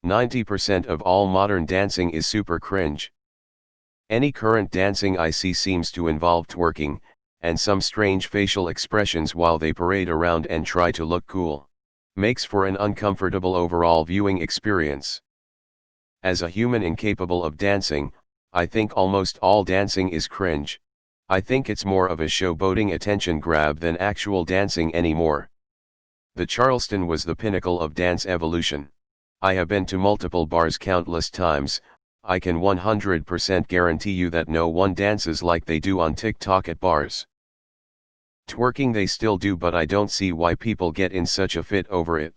90% of all modern dancing is super cringe. Any current dancing I see seems to involve twerking, and some strange facial expressions while they parade around and try to look cool. Makes for an uncomfortable overall viewing experience. As a human incapable of dancing, I think almost all dancing is cringe. I think it's more of a showboating attention grab than actual dancing anymore. The Charleston was the pinnacle of dance evolution. I have been to multiple bars countless times. I can 100% guarantee you that no one dances like they do on TikTok at bars. Twerking they still do, but I don't see why people get in such a fit over it.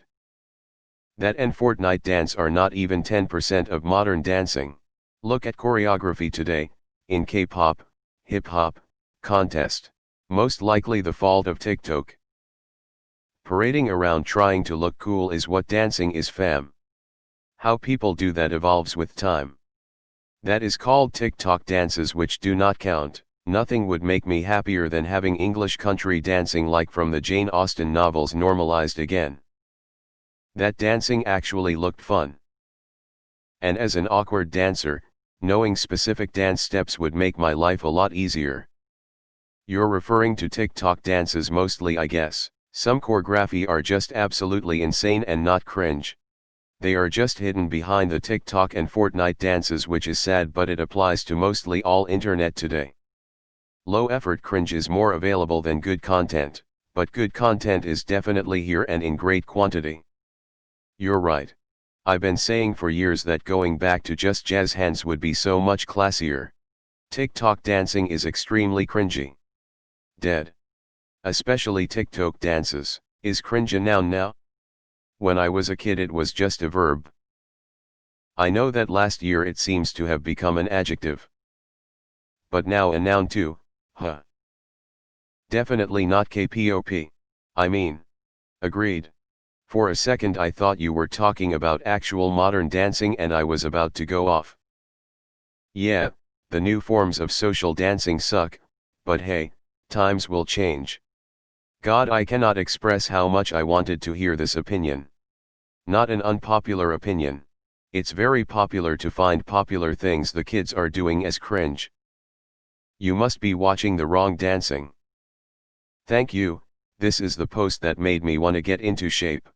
That and Fortnite dance are not even 10% of modern dancing. Look at choreography today, in K-pop, hip-hop, contest. Most likely the fault of TikTok. Parading around trying to look cool is what dancing is, fam. How people do that evolves with time. That is called TikTok dances, which do not count. Nothing would make me happier than having English country dancing like from the Jane Austen novels normalized again. That dancing actually looked fun. And as an awkward dancer, knowing specific dance steps would make my life a lot easier. You're referring to TikTok dances mostly, I guess. Some choreography are just absolutely insane and not cringe. They are just hidden behind the TikTok and Fortnite dances, which is sad, but it applies to mostly all internet today. Low effort cringe is more available than good content, but good content is definitely here and in great quantity. You're right. I've been saying for years that going back to just jazz hands would be so much classier. TikTok dancing is extremely cringy. Dead. Especially TikTok dances. Is cringe a noun now? When I was a kid it was just a verb. I know that last year it seems to have become an adjective. But now a noun too, huh? Definitely not KPOP. I mean. Agreed. For a second I thought you were talking about actual modern dancing and I was about to go off. Yeah, the new forms of social dancing suck, but hey, times will change. God, I cannot express how much I wanted to hear this opinion. Not an unpopular opinion. It's very popular to find popular things the kids are doing as cringe. You must be watching the wrong dancing. Thank you, this is the post that made me want to get into shape.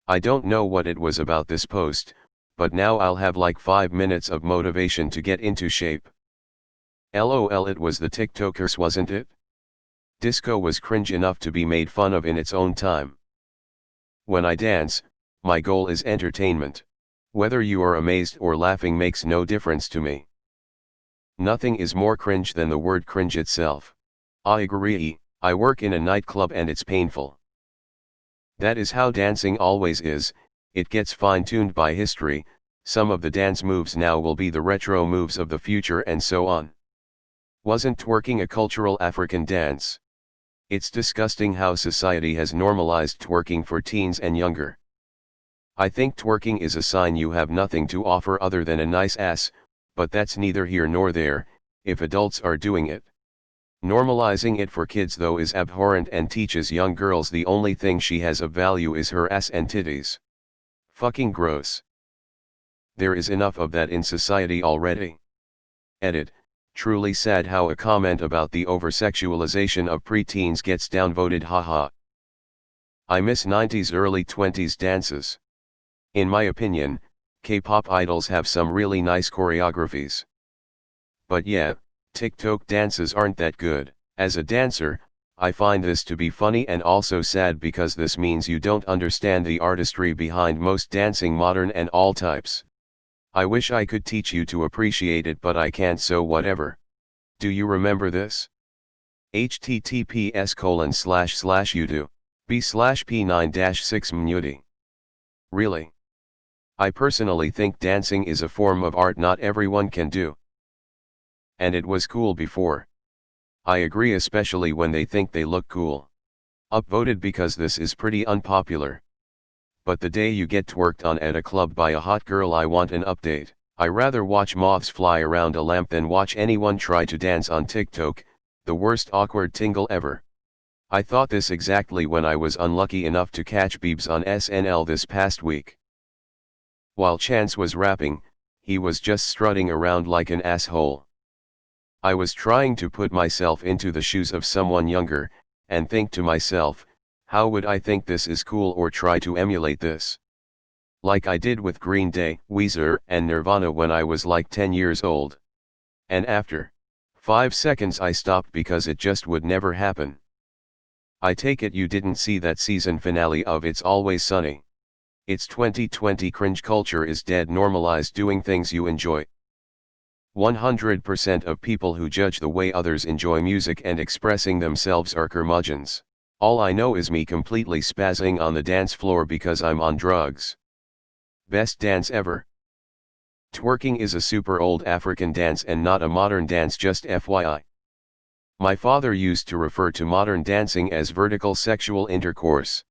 I don't know what it was about this post, but now I'll have like 5 minutes of motivation to get into shape. LOL, it was the TikTokers, wasn't it? Disco was cringe enough to be made fun of in its own time. When I dance, my goal is entertainment. Whether you are amazed or laughing makes no difference to me. Nothing is more cringe than the word cringe itself. I agree, I work in a nightclub and it's painful. That is how dancing always is, it gets fine-tuned by history, some of the dance moves now will be the retro moves of the future and so on. Wasn't twerking a cultural African dance? It's disgusting how society has normalized twerking for teens and younger. I think twerking is a sign you have nothing to offer other than a nice ass, but that's neither here nor there, if adults are doing it. Normalizing it for kids though is abhorrent and teaches young girls the only thing she has of value is her ass and titties. Fucking gross. There is enough of that in society already. Edit. Truly sad how a comment about the over-sexualization of preteens gets downvoted, haha. I miss 90s early 20s dances. In my opinion, K-pop idols have some really nice choreographies. But yeah, TikTok dances aren't that good. As a dancer, I find this to be funny and also sad because this means you don't understand the artistry behind most dancing, modern and all types. I wish I could teach you to appreciate it, but I can't, so whatever. Do you remember this? https://youtube.b/p9-6mnudi. Really? I personally think dancing is a form of art not everyone can do. And it was cool before. I agree, especially when they think they look cool. Upvoted because this is pretty unpopular. But the day you get twerked on at a club by a hot girl, I want an update. I rather watch moths fly around a lamp than watch anyone try to dance on TikTok, the worst awkward tingle ever. I thought this exactly when I was unlucky enough to catch Biebs on SNL this past week. While Chance was rapping, he was just strutting around like an asshole. I was trying to put myself into the shoes of someone younger, and think to myself, how would I think this is cool or try to emulate this? Like I did with Green Day, Weezer, and Nirvana when I was like 10 years old. And after 5 seconds I stopped because it just would never happen. I take it you didn't see that season finale of It's Always Sunny. It's 2020, cringe culture is dead. Normalize doing things you enjoy. 100% of people who judge the way others enjoy music and expressing themselves are curmudgeons. All I know is me completely spazzing on the dance floor because I'm on drugs. Best dance ever. Twerking is a super old African dance and not a modern dance, just FYI. My father used to refer to modern dancing as vertical sexual intercourse.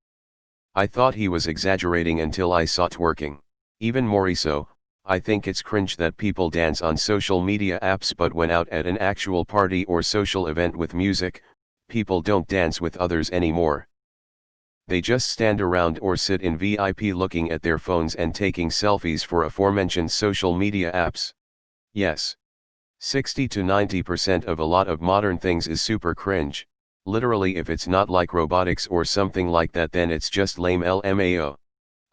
I thought he was exaggerating until I saw twerking. Even more so, I think it's cringe that people dance on social media apps, but when out at an actual party or social event with music, people don't dance with others anymore. They just stand around or sit in VIP looking at their phones and taking selfies for aforementioned social media apps. Yes. 60 to 90% of a lot of modern things is super cringe. Literally, if it's not like robotics or something like that, then it's just lame LMAO.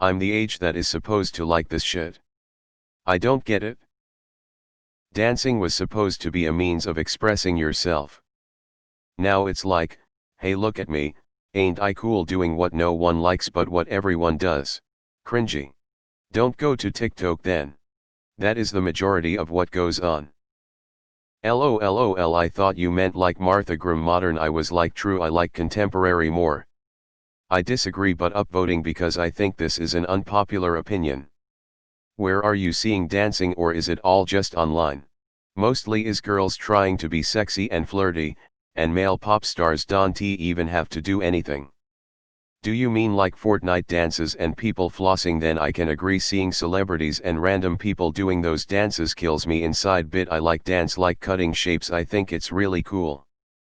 I'm the age that is supposed to like this shit. I don't get it. Dancing was supposed to be a means of expressing yourself. Now it's like, hey, look at me, ain't I cool doing what no one likes but what everyone does. Cringy. Don't go to TikTok then. That is the majority of what goes on. LOL, I thought you meant like Martha Graham modern. I was like, true, I like contemporary more. I disagree, but upvoting because I think this is an unpopular opinion. Where are you seeing dancing, or is it all just online? Mostly is girls trying to be sexy and flirty, and male pop stars don't even have to do anything. Do you mean like Fortnite dances and people flossing? Then I can agree. Seeing celebrities and random people doing those dances kills me inside. Bit I like dance like cutting shapes. I think it's really cool.